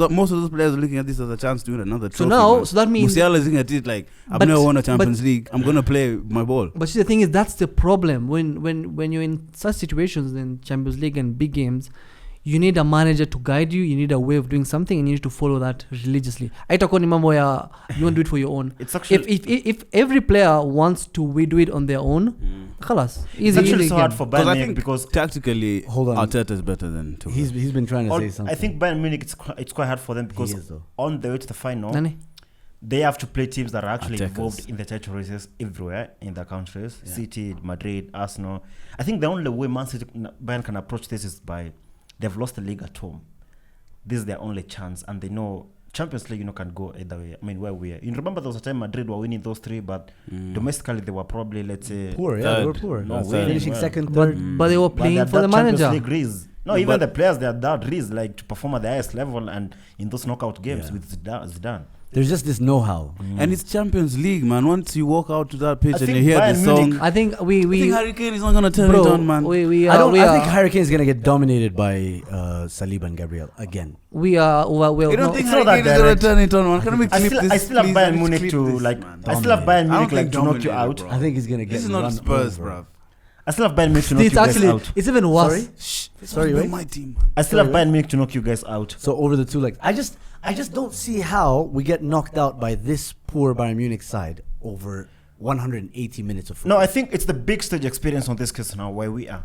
most of those players are looking at this as a chance to win another trophy. So now, man. so that means. Musiala is looking at it like, I've But- never won a Champions League. I'm gonna play my ball. But see, the thing is, that's the problem. When you're in such situations in Champions League and big games, you need a manager to guide you. You need a way of doing something, and you need to follow that religiously. Haitakuwa ni mambo ya you want to do it for your own. It's actually If every player wants to do it on their own, khalas, it's easy. actually easy so hard game. for Because Bayern I Munich think because tactically, Hold on. Arteta is better than Tuchel. He's been trying to say something. I think Bayern Munich it's quite hard for them because He is, though. on the way to the final Nani? they have to play teams that are actually Attackers. involved in the title races everywhere in their countries. Yeah. City, Madrid, Arsenal. I think the only way Man City, Bayern can approach this is by they've lost the league at home. This is their only chance, and they know Champions League, can go either way. I mean, where we are. You remember there was a time Madrid were winning those three, but domestically they were probably, let's say, Poor, yeah, they were Third. poor. No, Finishing well. second, But third. but they were but playing they're for the that Champions manager. League race. No, Yeah, even but- the players, they are that race, like to perform at the highest level, and in those knockout games Yeah. with Zidane. There's just this know-how. And it's Champions League, man. Once you walk out to that pitch I and think you hear the Bayern song, Munich- I think I think Harry Kane is not gonna turn bro, it on, man. we I are think Harry Kane is gonna get dominated by Saliba and Gabriel again. we are You don't no, think it's Harry not Kane that is gonna direct. turn it on, man? Can we I clip still, this? I still have please? Bayern Let's Munich clip to this, like. man. I still have Bayern I don't Munich like think to knock you dominated, out. bro. I think he's gonna get This is not run Spurs, over. bro. I still have Bayern Munich to knock you it's guys actually out. it's even worse. Sorry? Shh, this Sorry, was wait. my team, man. I still have Sorry, Bayern Munich to knock you guys out. So over the two legs, I just don't see how we get knocked out by this poor Bayern Munich side over 180 minutes of football. No, I think it's the big stage experience on this case now where we are.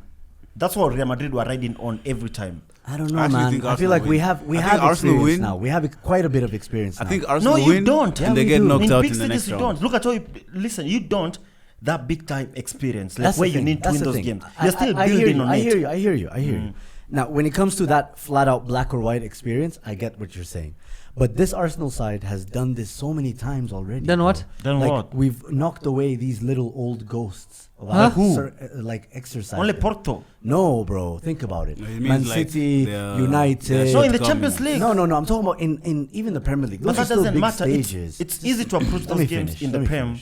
That's what Real Madrid were riding on every time. I don't know, I actually man. think I feel Arsenal like we win. have I think Arsenal Arsenal experience win. now. We have quite a bit of experience I now. think Arsenal No, you win don't. Yeah, and they we get do. knocked in out big in the stages, next you round. don't. Look at how you listen. You don't that big time experience, like That's where the you thing. need to That's win the those thing. games. I- You're still I hear building you. on I it. hear you. Now, when it comes to that flat out black or white experience, I get what you're saying. But this Arsenal side has done this so many times already. Then bro. what? Then Like, what? We've knocked away these little old ghosts of Huh? Who? like exercise. Only them. Porto. No, bro. Think about it. No, it means Man like City, they're- United. they're No, in the Coming. Champions League. No. I'm talking about in even the Premier League. But Those are that still doesn't big matter. stages. It's easy to approach Let those me games finish. in the Prem.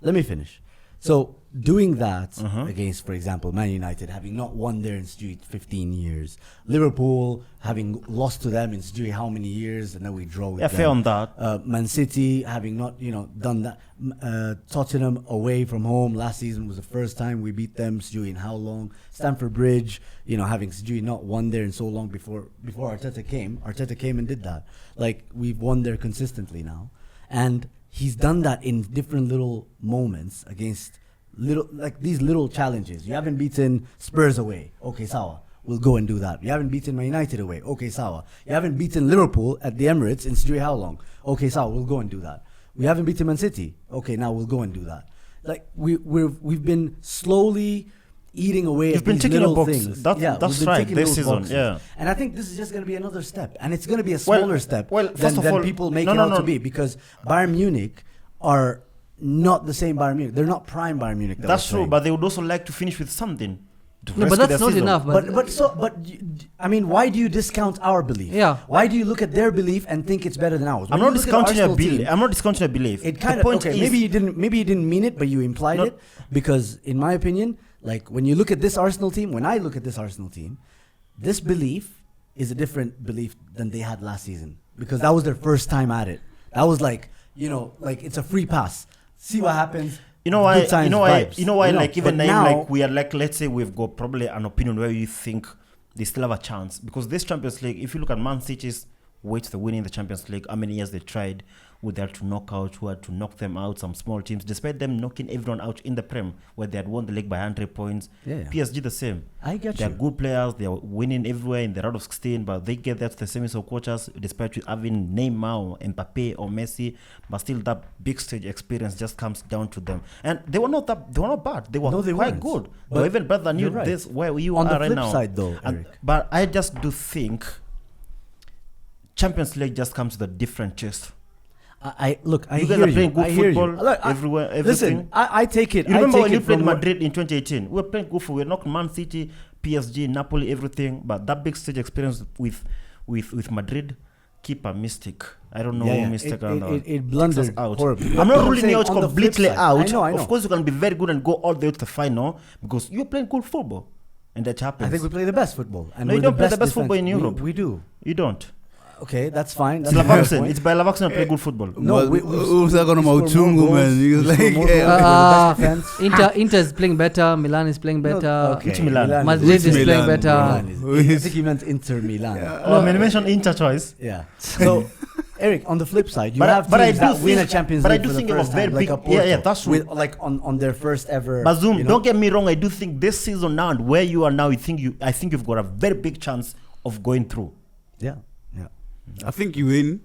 Let me finish. So doing that Uh-huh. against, for example, Man United, having not won there in 15 years, Liverpool having lost to them in how many years, and then we draw with Yeah, them. fair on that. Man City having not done that. Tottenham away from home last season was the first time we beat them. In how long? Stamford Bridge, having not won there in so long before Arteta came. Arteta came and did that. Like, we've won there consistently now, and he's done that in different little moments against these little challenges. You haven't beaten Spurs away. Okay, sawa. We'll go and do that. You haven't beaten Man United away. Okay, sawa. You haven't beaten Liverpool at the Emirates in how long? Okay, sawa. We'll go and do that. We haven't beaten Man City. Okay, now we'll go and do that. Like, we've been slowly eating away You've at been these ticking little a box. things. That's we've been right, ticking this those season, boxes. yeah. And I think this is just going to be another step, and it's going to be a Well, smaller step well, first of than all, people make no, it no, out no. to be, because Bayern Munich are not the same Bayern Munich. They're not prime Bayern Munich. That's true, but they would also like to finish with something. to No, but rescue that's their not season. enough. I mean, why do you discount our belief? Yeah. Why do you look at their belief and think it's better than ours? I'm When not you look at discounting your Arsenal belief. team, I'm not discounting your belief. It The kind of point is, maybe you didn't mean it, but you implied No. it, because in my opinion, like, when you look at this Arsenal team, when I look at this Arsenal team, this belief is a different belief than they had last season, because that was their first time at it. That was like it's a free pass. See what happens. You know why? Good times, You know why? vibes. You know why? You know, Like, even but now, now- like, we are like, let's say we've got probably an opinion where you think they still have a chance, because this Champions League, if you look at Man City's way to winning the Champions League, how many years they tried, who they had to knock out, who had to knock them out, some small teams, despite them knocking everyone out in the Prem, where they had won the league by 100 points. Yeah. PSG the same. I get They're you. good players. They are winning everywhere in the round of 16, but they get there to the semis of quarters, despite you having Neymar or Mbappe or Messi. But still, that big stage experience just comes down to them. And they were not bad. They were No, they quite weren't. good. They But were even better than you. you're right. This where you On are the right flip now. side, though, And- Eric. but I just do think Champions League just comes with a different taste. I look. I You guys hear are playing you. good I hear football you. Look, everywhere, Listen, everything. I take it. You I remember take when it you played from what- Madrid in 2018? We were playing good for. We were knocking Man City, PSG, Napoli, everything. But that big stage experience with Madrid, keeper Mystic. I don't know Yeah, who yeah. Mystic It blundered out. horribly. I'm But not ruling saying you out on the flip completely side- out. I know. Of course, you can be very good and go all the way to the final because you're playing good football, and that happens. I think we play the best football. And No, you we're don't play the best defense. football in Europe. We do. You don't. Okay, that's fine. It's That's a fair Leverkusen. point. It's by Leverkusen to play good football. No, we Who's that gonna score more Mauchungu, goals. man? He was We score like, more yeah. goals. We're the best defense. Inter is playing better. Milan is playing better. Okay, Which Milan? Madrid is Milan, playing bro? better. Milan I think he meant Inter Milan. Oh, man, you mentioned Inter twice. Yeah. So, Eric, on the flip side, you But I- have but I teams do that win a think- Champions but I League do for think the it was first very time, like big- a Porto, yeah, yeah, that's true. with, like on their first ever. But Zoom, you know? don't get me wrong. I do think this season now and where you are now, I think you've got a very big chance of going through. Yeah, yeah. I think you win,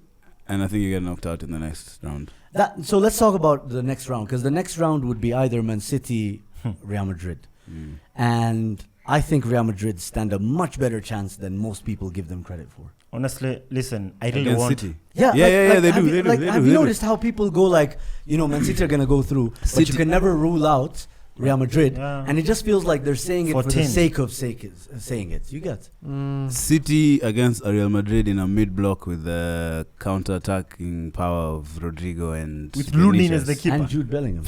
and I think you get knocked out in the next round. So let's talk about the next round, because the next round would be either Man City, Real Madrid, and I think Real Madrid stand a much better chance than most people give them credit for. Honestly, listen, I really Against want. City. Yeah, Yeah, they have do, you- they do, like, they have do, you they do. noticed how people go like, Man City are gonna go through, but City- you can never rule out Real Madrid, Yeah. and it just feels like they're saying it for the 14. sake of saying it. You get? City against a Real Madrid in a mid-block with the counter-attacking power of Rodrigo and With Nunez as the Vinicius. keeper. And Jude Bellingham.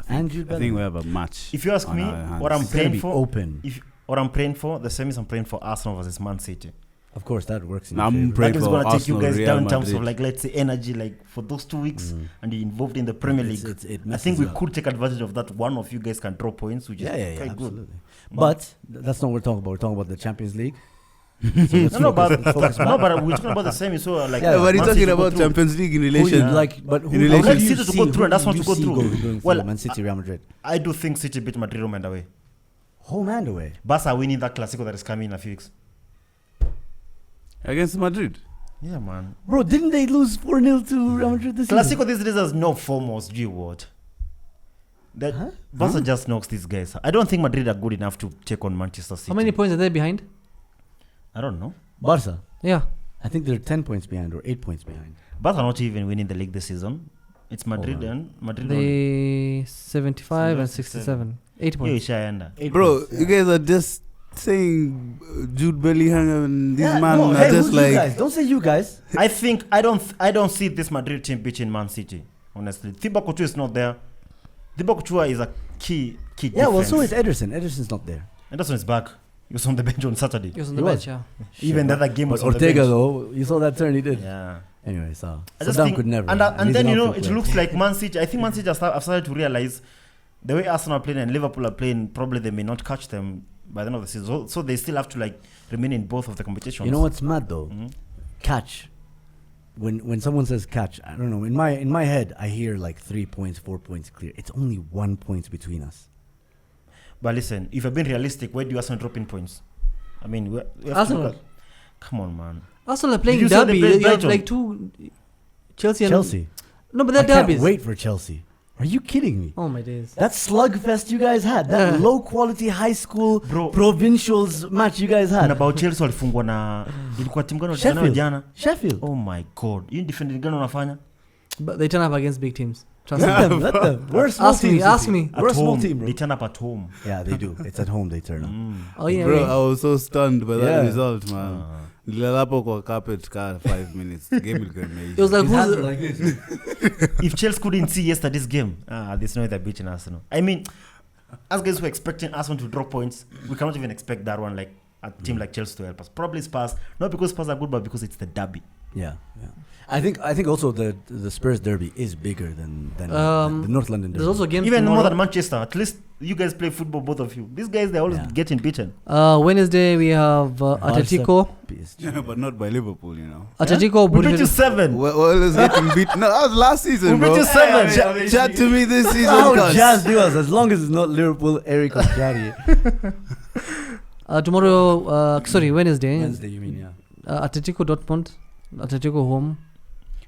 And Jude I think we Bellingham. have a match. If you ask on me, our hands. what I'm It's gonna praying be for, open. what I'm praying for, the semis I'm praying for Arsenal versus Man City. Of course, that works. In I'm your favor. praying That is for going to take Arsenal, you guys Real down in terms Madrid. of, like, let's say, energy, like, for those 2 weeks, and you're involved in the Premier League. It I messes think we you up. could take advantage of that. One of you guys can draw points, which Yeah, is quite absolutely. good. But that's not what we're talking about. We're talking about the Champions League. So let's No, but focus back. no, but we're talking about the semi. So, like, Yeah, Yeah, but he's Man talking City go about through. Champions League in Who relation. you like, but who In who relation- do I would you like City to see- go through, and that's who what do to go you see through. going Well, through Man City, Real Madrid. I do think City beat Madrid home and away. Home and away. Barca are winning that Clasico that is coming in a few weeks. Against Madrid. Yeah, man. Bro, didn't they lose 4-0 to Real Madrid this season? Clasico these days has no foremost G word. That Barca just knocks these guys. I don't think Madrid are good enough to take on Manchester City. How many points are they behind? I don't know. Barca. Yeah. I think they're 10 points behind or 8 points behind. Barca are not even winning the league this season. It's Madrid Hold on. and Madrid. They 75 and 67. 8 Yeah, points. Shayanda. 8 Bro, points, you guys are just saying Jude Bellingham and these Yeah, man no, are hey, just who's you like guys? Don't say you guys. I don't see this Madrid team beating Man City. Honestly, Thibaut Courtois is not there. Thibaut Courtois is a key. Yeah, well, so difference. is Ederson. Ederson's not there. Anderson is back. He was on the bench on Saturday. He was on He the was. bench, yeah. Even the other game But was on the Ortega, bench. though, you saw that turn he did. Yeah. Anyway, so I just Saddam think, could never. and he's then an it outfield player. looks like Man City. I think Man City have started to realize the way Arsenal are playing and Liverpool are playing. Probably they may not catch them by the end of the season. So they still have to like remain in both of the competitions. You know what's mad though? Mhm. Catch. When someone says catch, I don't know. In my head, I hear like 3 points, 4 points clear. It's only 1 point between us. But listen, if you're being realistic, where do Arsenal drop in points? I mean, we have to Arsenal. look at, come on, man. Arsenal are playing you say they derby. played You have Brighton? like two Chelsea and Chelsea. No, but I they're can't derbies. wait for Chelsea. Are you kidding me? Oh my days. That slugfest you guys had, that low quality high school Bro. provincials match you guys And had. about Chelsea walifungwa na ilikuwa timu gani walicheza nayo jana? Sheffield. Oh my god. Hii defending gani wanafanya? But they turn up against big teams. Trust me. Let them. We're a small Ask me, team. ask City. me. At We're a small home. team, bro. They turn up at home. Yeah, they do. It's at home they turn up. Oh yeah. bro, yeah. I was so stunned by that Yeah. result, man. Nilalapo kwa carpet car 5 minutes. Game ilikuwa It was imeisha. like His hands who's are like this. If Chelsea couldn't see yesterday's game, there's no way they're beating Arsenal. I mean, as guys were expecting Arsenal to drop points, we cannot even expect that one, like a team like Chelsea to help us. Probably Spurs, not because Spurs are good, but because it's the derby. Yeah, yeah. I think also the Spurs derby is bigger than the North London derby. there's also games Even more tomorrow. than Manchester. At least you guys play football, both of you. These guys, they're always Yeah. getting beaten. Wednesday we have Atletico. PSG. But not by Liverpool, you know. Atletico. We beat you Budapest. 7. Well, it's getting beat. No, that was last season, We bro. beat you 7. Chat to me this season. How cuz. Jazz do us as long as it's not Liverpool, Eric or Gary. Tomorrow, sorry, Wednesday. Wednesday, you mean? Yeah. Atletico Dortmund. Atletico home.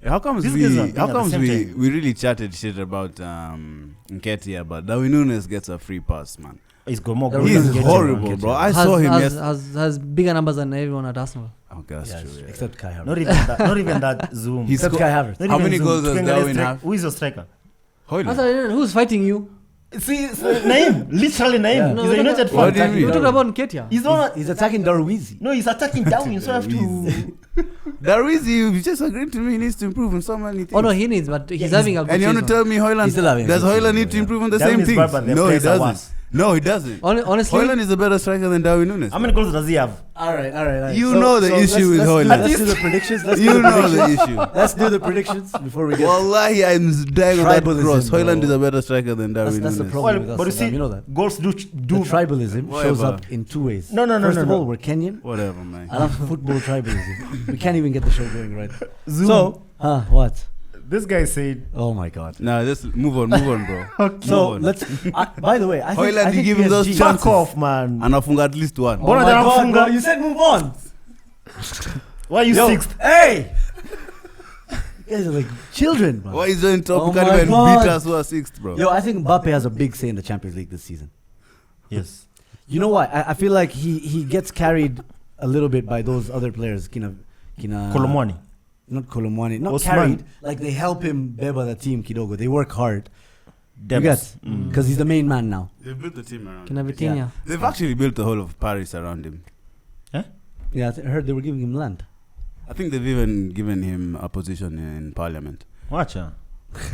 How comes These guys are playing how at the comes same we time. really chatted shit about Nketiah, but Darwin Nunez gets a free pass, man. He's got more He's goals than He's Nketiah. horrible, bro. I saw him has bigger numbers than everyone at Arsenal. Okay, that's Yeah, true. it's- Yeah. except Kai Havertz. Not even that. Not even that. Zoom. He's Except sco- Kai Havertz. Not How even many Zoom. goals does Tukiangalia Darwin strike- have? Who is your striker? Hoyland. Who's fighting you? See, Naim. Literally Naim. Yeah. He's No, a no, United What fan. do you mean? We're talking about Nketiah. He's not. He's attacking Darwizi. No, he's attacking Darwin. So I have to. Darwizi, you just agreed to me he needs to improve on so many things. Oh no, he needs, but he's having a good And you want to season. tell me Højlund, He's still having a does good Højlund season, need to yeah. improve on the Darwin same is things? bad, but their No, he players are doesn't. worse. No, he doesn't. Honestly, Højlund is a better striker than Darwin Nunez. How many goals does he have? All right. You know the issue with Højlund. Let's do the predictions. You know the issue. Let's do the predictions before we get. Wallahi, I'm dying on that Tribalism, cross. bro. Højlund is a better striker than Darwin That's the Nunez. problem with us. But you Saddam, see, you know that. goals do The tribalism shows Whatever. up in two ways. No. First of no. all, we're Kenyan. Whatever, man. I love football tribalism. We can't even get the show going right. So, what? This guy said, Oh my God. Nah, just move on, bro. So Move on. let's. By the way, I think, Højlund, I you think give him those PSG chances. fuck off, man. Anafunga at least one. Oh my Bona God, Funga. bro, you said move on. Why are you Yo, sixth? Hey! You guys are like children, man. Why is he on top? Oh You can't my even God. beat us who are sixth, bro. Yo, I think Mbappe has a big say in the Champions League this season. Yes. You know why? I feel like he gets carried a little bit by those other players. Kina Kolomwani. Not Kolomwani. Not Osman. carried. Like they help him beba the team Kidogo. They work hard. You Debs. get? Mm. Because he's the main man now. They've built the team around Can have Vitinha. Yeah. They've actually built the whole of Paris around him. Yeah, I heard they were giving him land. I think they've even given him a position in parliament. Watch out.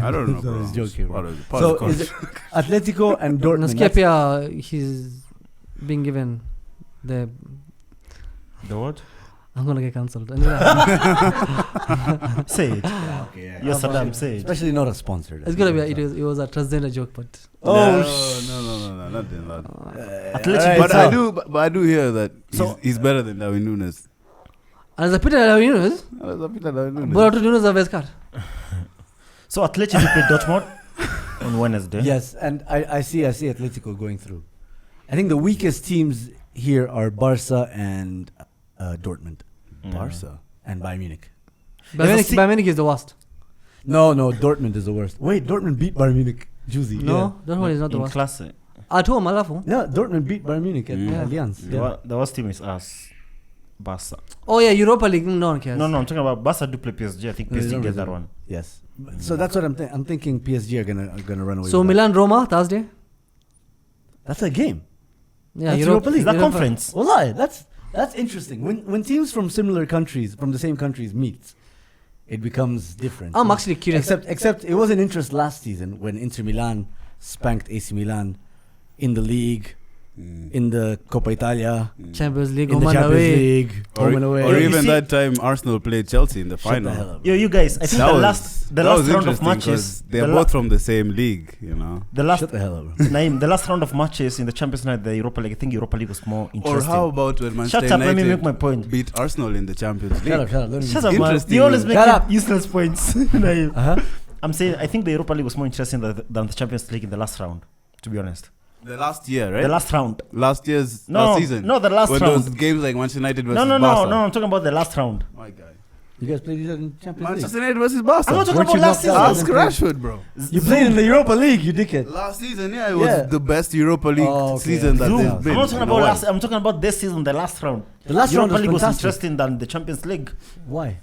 I don't know, I bro. was joking, bro. Part of- part So of the is it Atletico and Dortmund? that's- Nascapia, he's being given the. The what? I'm gonna get cancelled. Say it. Okay, yeah. Yes, Saddam, say it. Especially not a sponsor. It's gonna be. It was a transgender joke, but Oh, no, not doing that. Athletic. But so- I do hear that So- he's better than Darwin Nunez. as a Peter Nunez, but to Nunez a card. So Athletic will play Dortmund on Wednesday. yes, and I see Atletico going through. I think the weakest teams here are Barca and Dortmund Barca. and Bayern Munich. Bayern Munich is the worst. No, Dortmund is the worst. Wait, Dortmund beat Bayern Munich. Juicy. No, Dortmund is not the In worst. class. At home, alafu. Yeah, Dortmund beat Bayern Munich at Allianz. Yeah. The worst team is us. Barca. Oh yeah, Europa League. No one cares. No, I'm talking about Barca do play PSG. I think No, they PSG don't get that really. one. Yes. So that's what I'm thinking. PSG are gonna run away. So with that. Milan Roma Thursday. That's a game. Yeah, That's Europa Europa League. Is that Europa- conference? Wallahi, that's interesting. When teams from similar countries, from the same countries, meet, it becomes different. I'm actually curious. Except it was an interest last season when Inter Milan spanked AC Milan in the league, in the Coppa Italia, Champions League, in home the and Champions away. League, home and away. Or You even see- that time Arsenal played Chelsea in the Shut the final. hell up, bro. Yo, you guys, I think That the was- last that was round of interesting 'cause matches. they're the both from the same league, you know. the last Shut the hell up, bro. Naim, the last round of matches in the Champions League, the Europa League. I think Europa League was more Or interesting. how about when Manchester Shut up, let me United make my point. beat Arsenal in the Champions League? Shut up. Let me Shut up, man. Interesting. You always make Shut up. useless points. Naim. Uh-huh. I'm saying I think the Europa League was more interesting than the Champions League in the last round. To be honest, The last year, right? the last round. last year's No, last season. no, the last when round. those games like Manchester United versus No. Barca. I'm talking about the last round. My guy. You guys played each other in Champions Manchester League. United versus Barca. I'm not talking Weren't about you last knocked out? season. Ask Rashford, bro. You played in the Europa League, you dickhead. Last season, yeah, it was Yeah. the best Europa League Oh, okay. season that Zoom. there's I'm been. not talking in a about while. last. I'm talking about this season, the last round. The last round Europa was League was fantastic. interesting than the Champions League. Why?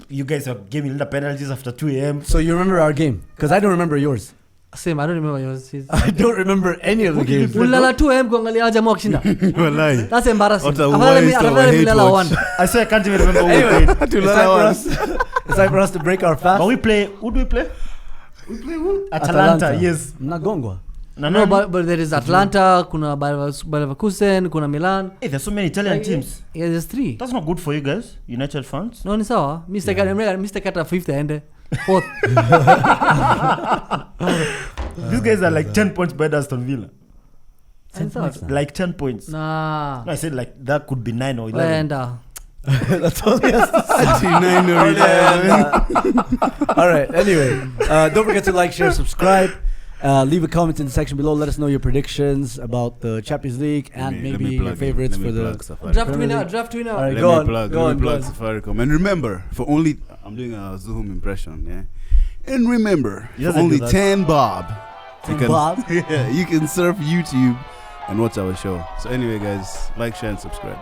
You guys are giving the penalties after 2 a.m. So you remember our game? Because I don't remember yours. Same, I don't remember yours. He's- I don't remember any of the games. Ulala 2M kuangalia jamaa wakishinda. Wallahi. That's embarrassing. What a Afadhali waste of a afadhali hate milala watch. 1. I swear I can't even remember who we Anyway, played. it's time for us. It's time for us to break our fast. But we play. Who do we play? We play who? Atalanta. Yes. Mnagongwa. No, but there is Atlanta, kuna Bayer Leverkusen, kuna Milan. Hey, there's so many Italian teams. Yeah, there's 3. That's not good for you guys, United fans. No, ni sawa. Mr. Kata 5th aende. 4th. These guys are like 10 points better than Aston Villa. Ni sawa. Like 10 points. Nah. No, I said like that could be 9 or 11. Waenda. That's all he has to say. 39 or 11. All right. Anyway, don't forget to like, share, subscribe. Leave a comment in the section below. Let us know your predictions about the Champions League and maybe your favorites for the Draft Premier winner, League. draft winner. All right, Let go me on. plug, Go let on. me Go plug on. Safaricom. And remember, I'm doing a Zoom impression, yeah. And remember, He for doesn't only do that. 10 bob, you 10 can, bob? yeah, you can surf YouTube and watch our show. So anyway, guys, like, share, and subscribe.